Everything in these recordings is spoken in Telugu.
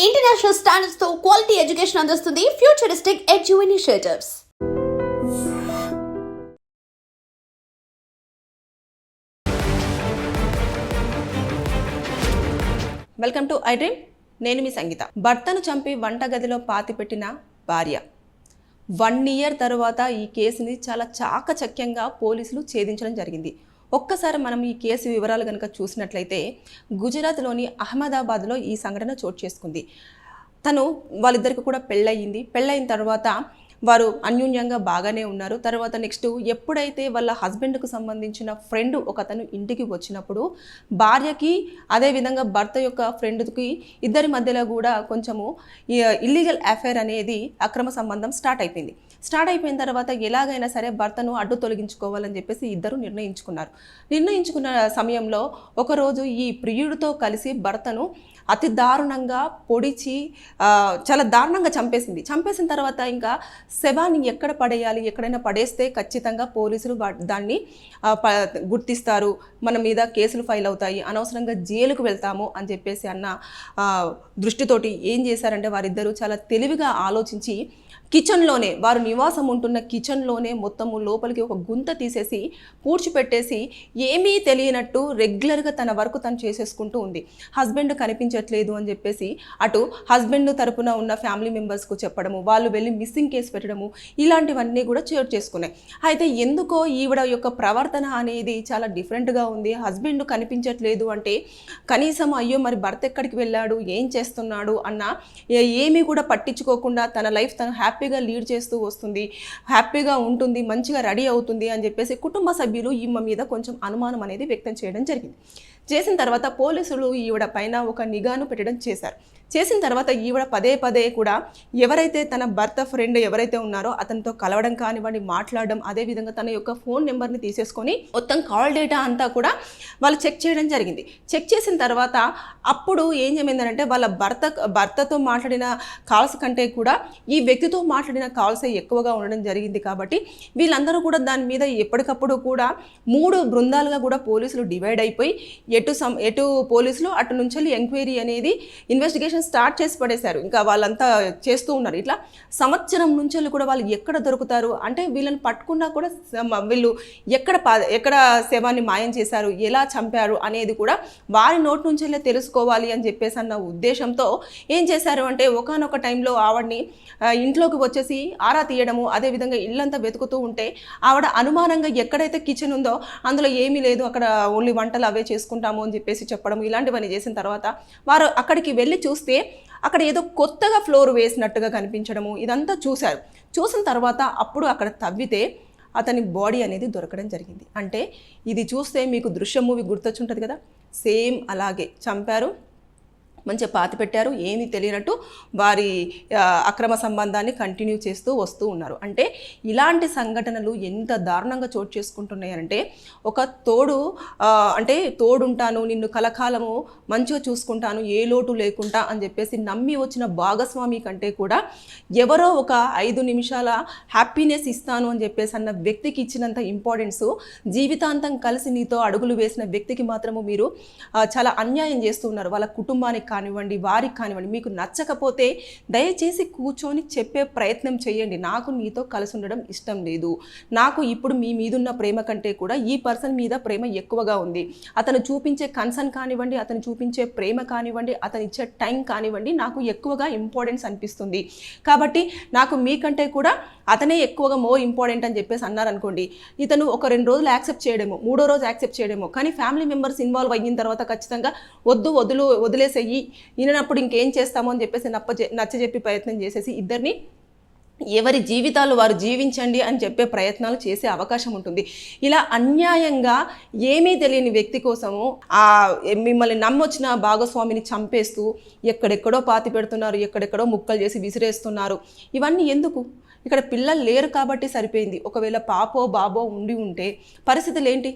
ఇంటర్నేషనల్ స్టాండర్డ్స్ తో క్వాలిటీ ఎడ్యుకేషన్ అందిస్తుంది futuristic edu initiatives. Welcome to I dream. నేను మీ సంగీత. భర్తను చంపి వంటగదిలో పాతిపెట్టిన భార్య 1 ఇయర్ తర్వాత ఈ కేసుని చాలా చాకచక్యంగా పోలీసులు ఛేదించడం జరిగింది. ఒక్కసారి మనం ఈ కేసు వివరాలు కనుక చూసినట్లయితే గుజరాత్లోని అహ్మదాబాద్లో ఈ సంఘటన చోటు చేసుకుంది. వాళ్ళిద్దరికి కూడా పెళ్ళయిన తర్వాత వారు అన్యోన్యంగా బాగానే ఉన్నారు. తర్వాత నెక్స్ట్ ఎప్పుడైతే వాళ్ళ హస్బెండ్కు సంబంధించిన ఫ్రెండ్ ఒకతను ఇంటికి వచ్చినప్పుడు భార్యకి అదేవిధంగా భర్త యొక్క ఫ్రెండ్కి ఇద్దరి మధ్యలో కూడా కొంచెము ఇల్లీగల్ అఫైర్ అనేది అక్రమ సంబంధం స్టార్ట్ అయిపోయిన తర్వాత ఎలాగైనా సరే భర్తను అడ్డు తొలగించుకోవాలని చెప్పేసి ఇద్దరు నిర్ణయించుకున్న సమయంలో ఒకరోజు ఈ ప్రియుడితో కలిసి భర్తను అతి దారుణంగా పొడిచి చాలా దారుణంగా చంపేసిన తర్వాత ఇంకా శవాన్ని ఎక్కడ పడేయాలి, ఎక్కడైనా పడేస్తే ఖచ్చితంగా పోలీసులు దాన్ని గుర్తిస్తారు, మన మీద కేసులు ఫైల్ అవుతాయి, అనవసరంగా జైలుకు వెళ్తాము అని చెప్పేసి అన్న దృష్టితోటి ఏం చేశారంటే వారిద్దరూ చాలా తెలివిగా ఆలోచించి కిచెన్లోనే, వారు నివాసం ఉంటున్న కిచెన్లోనే మొత్తము లోపలికి ఒక గుంత తీసేసి పూడ్చిపెట్టేసి ఏమీ తెలియనట్టు రెగ్యులర్గా తన వర్క్ తను చేసేసుకుంటూ ఉంది. హస్బెండ్ కనిపించట్లేదు అని చెప్పేసి అటు హస్బెండ్ తరపున ఉన్న ఫ్యామిలీ మెంబర్స్కు చెప్పడము, వాళ్ళు వెళ్ళి మిస్సింగ్ కేసు పెట్టడము, ఇలాంటివన్నీ కూడా చోటు చేసుకున్నాయి. అయితే ఎందుకో ఈవిడ యొక్క ప్రవర్తన అనేది చాలా డిఫరెంట్గా ఉంది. హస్బెండ్ కనిపించట్లేదు అంటే కనీసం అయ్యో మరి భర్త ఎక్కడికి వెళ్ళాడు, ఏం చేస్తున్నాడు అన్న ఏమీ కూడా పట్టించుకోకుండా తన లైఫ్ తను హ్యాపీగా లీడ్ చేస్తూ వస్తుంది, హ్యాపీగా ఉంటుంది, మంచిగా రెడీ అవుతుంది అని చెప్పేసి కుటుంబ సభ్యులు ఈమె మీద కొంచెం అనుమానం అనేది వ్యక్తం చేయడం జరిగింది. చేసిన తర్వాత పోలీసులు ఈవిడ పైన ఒక నిఘాను పెట్టడం చేసిన తర్వాత ఈవిడ పదే కూడా ఎవరైతే తన భర్త ఫ్రెండ్ ఎవరైతే ఉన్నారో అతనితో కలవడం కానివ్వండి, మాట్లాడడం, అదేవిధంగా తన యొక్క ఫోన్ నెంబర్ని తీసేసుకొని మొత్తం కాల్ డేటా అంతా కూడా వాళ్ళు చెక్ చేయడం జరిగింది. చెక్ చేసిన తర్వాత అప్పుడు ఏం ఏమైందంటే వాళ్ళ భర్తతో మాట్లాడిన కాల్స్ కంటే కూడా ఈ వ్యక్తితో మాట్లాడిన కాల్సే ఎక్కువగా ఉండడం జరిగింది. కాబట్టి వీళ్ళందరూ కూడా దాని మీద ఎప్పటికప్పుడు కూడా 3 బృందాలుగా కూడా పోలీసులు డివైడ్ అయిపోయి ఎటు పోలీసులు అటు నుంచి ఎంక్వైరీ అనేది ఇన్వెస్టిగేషన్ స్టార్ట్ చేసి పడేశారు. ఇంకా వాళ్ళంతా చేస్తూ ఉన్నారు. ఇట్లా సంవత్సరం నుంచి కూడా వాళ్ళు ఎక్కడ దొరుకుతారు అంటే వీళ్ళని పట్టుకున్నా కూడా వీళ్ళు ఎక్కడ శవాన్ని మాయం చేశారు, ఎలా చంపారు అనేది కూడా వారి నోటి నుంచెల్లే తెలుసుకోవాలి అని చెప్పేసి అన్న ఉద్దేశంతో ఏం చేశారు అంటే ఒకానొక టైంలో ఆవిడని ఇంట్లోకి వచ్చేసి ఆరా తీయడము, అదేవిధంగా ఇల్లంతా వెతుకుతూ ఉంటే ఆవిడ అనుమానంగా ఎక్కడైతే కిచెన్ ఉందో అందులో ఏమీ లేదు, అక్కడ ఓన్లీ వంటలు అవే చేసుకుంటాము అని చెప్పేసి చెప్పడం, ఇలాంటివన్నీ చేసిన తర్వాత వారు అక్కడికి వెళ్ళి చూస్తే అక్కడ ఏదో కొత్తగా ఫ్లోర్ వేసినట్టుగా కనిపించడము, ఇదంతా చూసిన తర్వాత అప్పుడు అక్కడ తవ్వితే అతని బాడీ అనేది దొరకడం జరిగింది. అంటే ఇది చూస్తే మీకు దృశ్యం మూవీ గుర్తొచ్చుంటుంది కదా, సేమ్ అలాగే చంపారు, మంచిగా పాతి పెట్టారు, ఏమీ తెలియనట్టు వారి అక్రమ సంబంధాన్ని కంటిన్యూ చేస్తూ వస్తూ ఉన్నారు. అంటే ఇలాంటి సంఘటనలు ఎంత దారుణంగా చోటు చేసుకుంటున్నాయంటే ఒక తోడుంటాను, నిన్ను కలకాలము మంచిగా చూసుకుంటాను, ఏ లోటు లేకుండా అని చెప్పేసి నమ్మి వచ్చిన భాగస్వామి కంటే కూడా ఎవరో ఒక 5 నిమిషాల హ్యాపీనెస్ ఇస్తాను అని చెప్పేసి అన్న వ్యక్తికి ఇచ్చినంత ఇంపార్టెన్స్ జీవితాంతం కలిసి నీతో అడుగులు వేసిన వ్యక్తికి మాత్రము మీరు చాలా అన్యాయం చేస్తూ ఉన్నారు. వాళ్ళ కుటుంబానికి కానివ్వండి, వారికి కానివ్వండి, మీకు నచ్చకపోతే దయచేసి కూర్చొని చెప్పే ప్రయత్నం చేయండి. నాకు నీతో కలిసి ఉండడం ఇష్టం లేదు, నాకు ఇప్పుడు మీ మీదున్న ప్రేమ కంటే కూడా ఈ పర్సన్ మీద ప్రేమ ఎక్కువగా ఉంది, అతను చూపించే కన్సర్న్ కానివ్వండి, అతను చూపించే ప్రేమ కానివ్వండి, అతను ఇచ్చే టైం కానివ్వండి నాకు ఎక్కువగా ఇంపార్టెన్స్ అనిపిస్తుంది, కాబట్టి నాకు మీకంటే కూడా అతనే ఎక్కువగా మోర్ ఇంపార్టెంట్ అని చెప్పేసి అన్నారనుకోండి, ఇతను ఒక 2 రోజులు యాక్సెప్ట్ చేయడమో, 3వ రోజు యాక్సెప్ట్ చేయడమో, కానీ ఫ్యామిలీ మెంబర్స్ ఇన్వాల్వ్ అయిన తర్వాత ఖచ్చితంగా వదిలేసేయి, ఈయనప్పుడు ఇంకేం చేస్తామో అని చెప్పేసి నచ్చజెప్పి ప్రయత్నం చేసేసి ఇద్దరిని ఎవరి జీవితాలు వారు జీవించండి అని చెప్పే ప్రయత్నాలు చేసే అవకాశం ఉంటుంది. ఇలా అన్యాయంగా ఏమీ తెలియని వ్యక్తి కోసము మిమ్మల్ని నమ్మొచ్చిన భాగస్వామిని చంపేస్తూ ఎక్కడెక్కడో పాతి పెడుతున్నారు, ఎక్కడెక్కడో ముక్కలు చేసి విసిరేస్తున్నారు. ఇవన్నీ ఎందుకు? ఇక్కడ పిల్లలు లేరు కాబట్టి సరిపోయింది. ఒకవేళ పాపో బాబో ఉంటే పరిస్థితులు ఏంటి?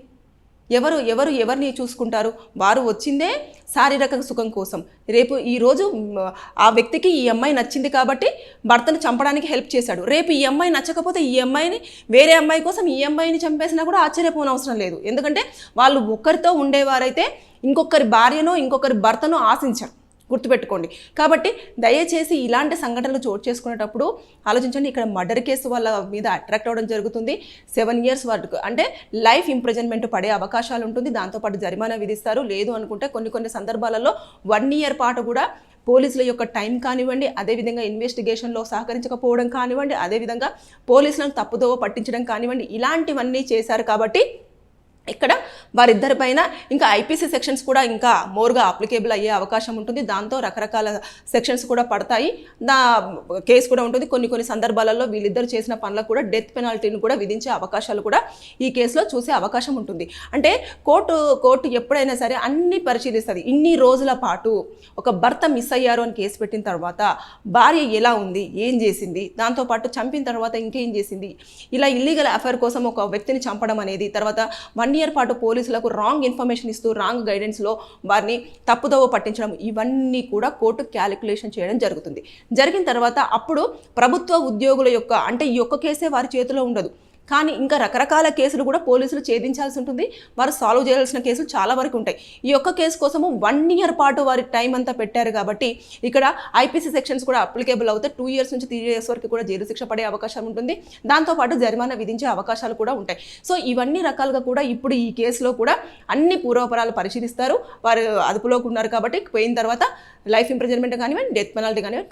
ఎవరిని చూసుకుంటారు? వారు వచ్చిందే శారీరక సుఖం కోసం. రేపు ఈరోజు ఆ వ్యక్తికి ఈ అమ్మాయి నచ్చింది కాబట్టి భర్తను చంపడానికి హెల్ప్ చేశాడు. రేపు ఈ అమ్మాయి నచ్చకపోతే ఈ అమ్మాయిని వేరే అమ్మాయి కోసం ఈ అమ్మాయిని చంపేసినా కూడా ఆశ్చర్యపోనవసరం లేదు. ఎందుకంటే వాళ్ళు ఒక్కరితో ఉండేవారైతే ఇంకొకరి భార్యనో ఇంకొకరి భర్తనో ఆశించరు. గుర్తుపెట్టుకోండి. కాబట్టి దయచేసి ఇలాంటి సంఘటనలు చోటు చేసుకునేటప్పుడు ఆలోచించండి. ఇక్కడ మర్డర్ కేసు వాళ్ళ మీద అట్రాక్ట్ అవ్వడం జరుగుతుంది. 7 years వరకు అంటే లైఫ్ ఇంప్రిజన్మెంట్ పడే అవకాశాలు ఉంటుంది. దాంతోపాటు జరిమానా విధిస్తారు. లేదు అనుకుంటే కొన్ని సందర్భాలలో 1 year పాటు కూడా పోలీసుల యొక్క టైం కానివ్వండి, అదేవిధంగా ఇన్వెస్టిగేషన్లో సహకరించకపోవడం కానివ్వండి, అదేవిధంగా పోలీసులను తప్పుదోవ పట్టించడం కానివ్వండి, ఇలాంటివన్నీ చేశారు. కాబట్టి ఇక్కడ వారిద్దరి పైన ఇంకా ఐపీసీ సెక్షన్స్ కూడా ఇంకా మోర్గా అప్లికేబుల్ అయ్యే అవకాశం ఉంటుంది. దాంతో రకరకాల సెక్షన్స్ కూడా పడతాయి. కేసు కూడా ఉంటుంది. కొన్ని సందర్భాలలో వీళ్ళిద్దరు చేసిన పనులకు కూడా డెత్ పెనాల్టీని కూడా విధించే అవకాశాలు కూడా ఈ కేసులో చూసే అవకాశం ఉంటుంది. అంటే కోర్టు ఎప్పుడైనా సరే అన్ని పరిశీలిస్తుంది. ఇన్ని రోజుల పాటు ఒక భర్త మిస్ అయ్యారు అని కేసు పెట్టిన తర్వాత భార్య ఎలా ఉంది, ఏం చేసింది, దాంతోపాటు చంపిన తర్వాత ఇంకేం చేసింది, ఇలా ఇల్లీగల్ అఫైర్ కోసం ఒక వ్యక్తిని చంపడం అనేది, తర్వాత 1 year పాటు పోలీసులకు రాంగ్ ఇన్ఫర్మేషన్ ఇస్తూ రాంగ్ గైడెన్స్లో వారిని తప్పుదోవ పట్టించడం, ఇవన్నీ కూడా కోర్టు క్యాలిక్యులేషన్ చేయడం జరుగుతుంది. జరిగిన తర్వాత అప్పుడు ప్రభుత్వ ఉద్యోగుల యొక్క అంటే ఈ ఒక్క కేసే వారి చేతిలో ఉండదు. కానీ ఇంకా రకరకాల కేసులు కూడా పోలీసులు ఛేదించాల్సి ఉంటుంది. వారు సాల్వ్ చేయాల్సిన కేసులు చాలా వరకు ఉంటాయి. ఈ ఒక్క కేసు కోసము 1 year పాటు వారి టైం అంతా పెట్టారు. కాబట్టి ఇక్కడ ఐపీసీ సెక్షన్స్ కూడా అప్లికేబుల్ అవుతాయి. 2 years నుంచి 3 years వరకు కూడా జైలు శిక్ష పడే అవకాశం ఉంటుంది. దాంతోపాటు జరిమానా విధించే అవకాశాలు కూడా ఉంటాయి. సో ఇవన్నీ రకాలుగా కూడా ఇప్పుడు ఈ కేసులో కూడా అన్ని పూర్వపరాలు పరిశీలిస్తారు. వారు అదుపులోకి ఉన్నారు కాబట్టి పోయిన తర్వాత లైఫ్ ఇంప్రిజన్మెంట్ కానివ్వండి, డెత్ పెనాల్టీ కానివ్వండి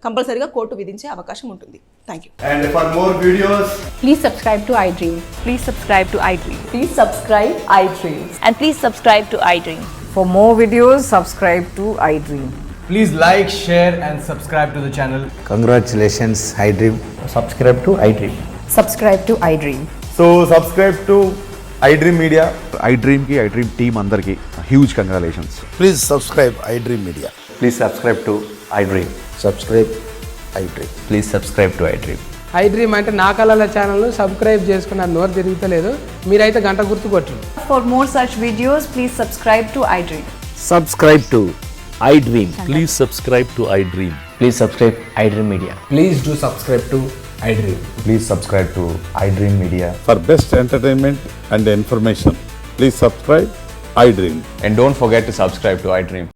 కంపల్సరీగా కోర్టు విధించే అవకాశం ఉంటుంది. Thank you. And for more videos, Please subscribe to iDream. Please subscribe to iDream. Please subscribe iDream. And please subscribe to iDream. For more videos, subscribe to iDream. please like, share and subscribe to the channel. Congratulations, iDream. Subscribe to iDream. Subscribe to iDream. So subscribe to iDream Media. iDream ki iDream team andarki huge congratulations. Please subscribe iDream Media. Please subscribe to iDream. Subscribe iDream. Please subscribe to iDream. iDream అంటే నా కళల ఛానల్ సబ్స్క్రైబ్ చేసుకున్న నోరు తిరుగుతలేదు. మీరైతే గంట గుర్తు కొట్టండి. For more such videos, please subscribe to iDream. Subscribe to iDream. Please subscribe to iDream. Please subscribe iDream Media. Please do subscribe to iDream. Please subscribe to iDream Media. For best entertainment and information, please subscribe iDream. And don't forget to subscribe to iDream.